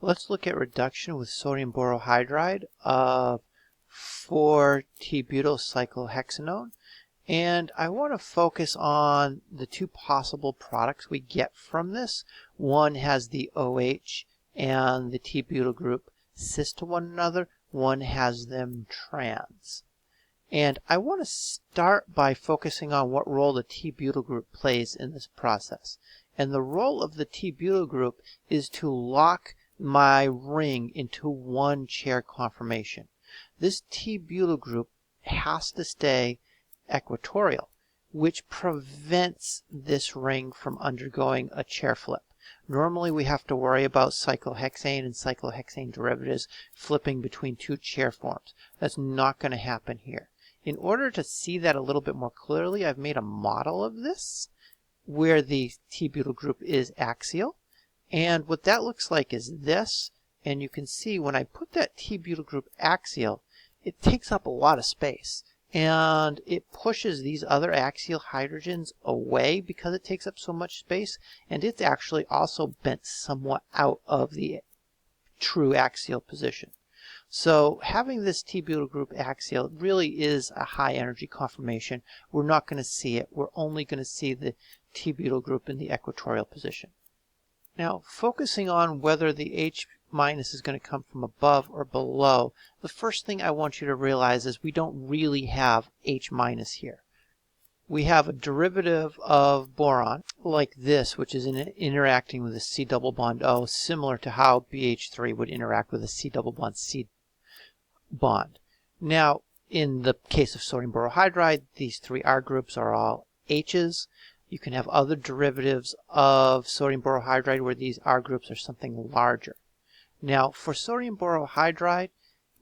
Let's look at reduction with sodium borohydride of 4-tbutylcyclohexanone. And I want to focus on the two possible products we get from this. One has the OH and the T-butyl group cis to one another. One has them trans. And I want to start by focusing on what role the T-butyl group plays in this process. And the role of the T-butyl group is to lock my ring into one chair conformation. This T-butyl group has to stay equatorial, which prevents this ring from undergoing a chair flip. Normally we have to worry about cyclohexane and cyclohexane derivatives flipping between two chair forms. That's not going to happen here. In order to see that a little bit more clearly, I've made a model of this where the T-butyl group is axial. And what that looks like is this. And you can see when I put that T-butyl group axial, it takes up a lot of space. And it pushes these other axial hydrogens away because it takes up so much space. And it's actually also bent somewhat out of the true axial position. So having this T-butyl group axial really is a high energy conformation. We're not going to see it. We're only going to see the T-butyl group in the equatorial position. Now, focusing on whether the H- is going to come from above or below, the first thing I want you to realize is we don't really have H- here. We have a derivative of boron like this, which is interacting with a C double bond O, similar to how BH3 would interact with a C double bond C bond. Now, in the case of sodium borohydride, these three R groups are all H's. You can have other derivatives of sodium borohydride where these R groups are something larger. Now, for sodium borohydride,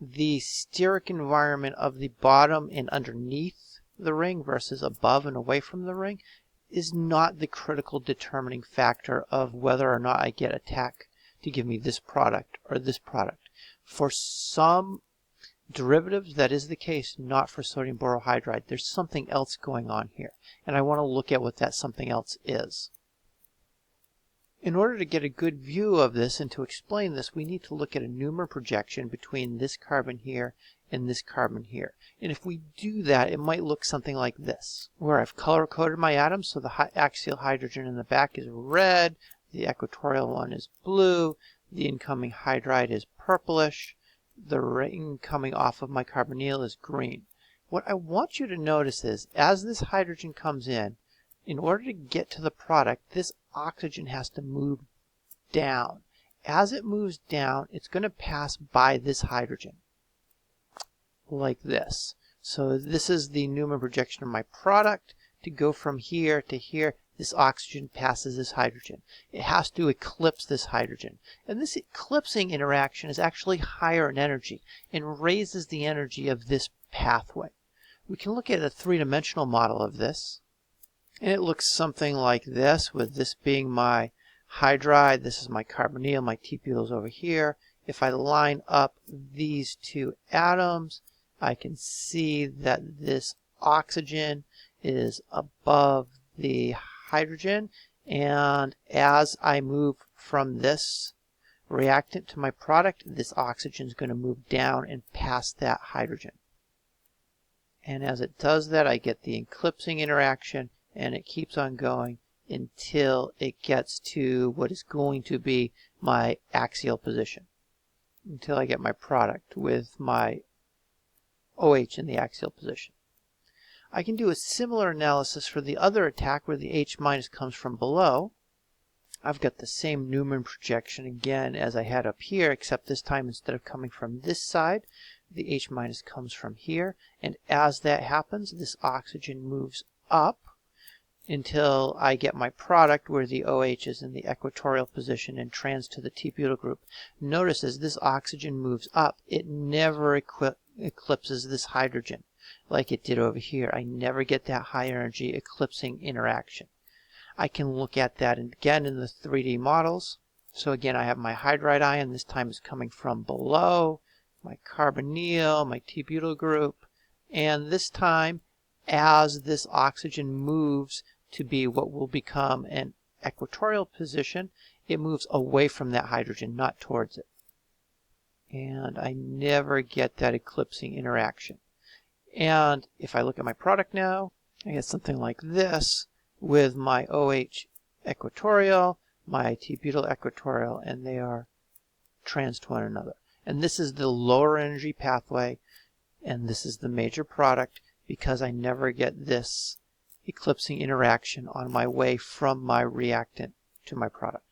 the steric environment of the bottom and underneath the ring versus above and away from the ring is not the critical determining factor of whether or not I get a TAC to give me this product or this product. For some derivatives, that is the case, not for sodium borohydride. There's something else going on here, and I want to look at what that something else is. In order to get a good view of this and to explain this, we need to look at a Newman projection between this carbon here and this carbon here. And if we do that, it might look something like this, where I've color-coded my atoms, so the axial hydrogen in the back is red, the equatorial one is blue, the incoming hydride is purplish, the ring coming off of my carbonyl is green. What I want you to notice is, as this hydrogen comes in order to get to the product, this oxygen has to move down. As it moves down, it's going to pass by this hydrogen, like this. So this is the Newman projection of my product. To go from here to here, this oxygen passes this hydrogen. It has to eclipse this hydrogen. And this eclipsing interaction is actually higher in energy and raises the energy of this pathway. We can look at a three-dimensional model of this. And it looks something like this, with this being my hydride, this is my carbonyl, my T-butyl's over here. If I line up these two atoms, I can see that this oxygen is above the hydrogen, and as I move from this reactant to my product, this oxygen is going to move down and pass that hydrogen. And as it does that, I get the eclipsing interaction, and it keeps on going until it gets to what is going to be my axial position, until I get my product with my OH in the axial position. I can do a similar analysis for the other attack where the H- comes from below. I've got the same Newman projection again as I had up here, except this time instead of coming from this side, the H- comes from here. And as that happens, this oxygen moves up until I get my product where the OH is in the equatorial position and trans to the T-butyl group. Notice as this oxygen moves up, it never eclipses this hydrogen like it did over here. I never get that high energy eclipsing interaction. I can look at that again in the 3D models. So again, I have my hydride ion, this time is coming from below, my carbonyl, my T-butyl group, and this time as this oxygen moves to be what will become an equatorial position, it moves away from that hydrogen, not towards it. And I never get that eclipsing interaction. And if I look at my product now, I get something like this with my OH equatorial, my T-butyl equatorial, and they are trans to one another. And this is the lower energy pathway, and this is the major product because I never get this eclipsing interaction on my way from my reactant to my product.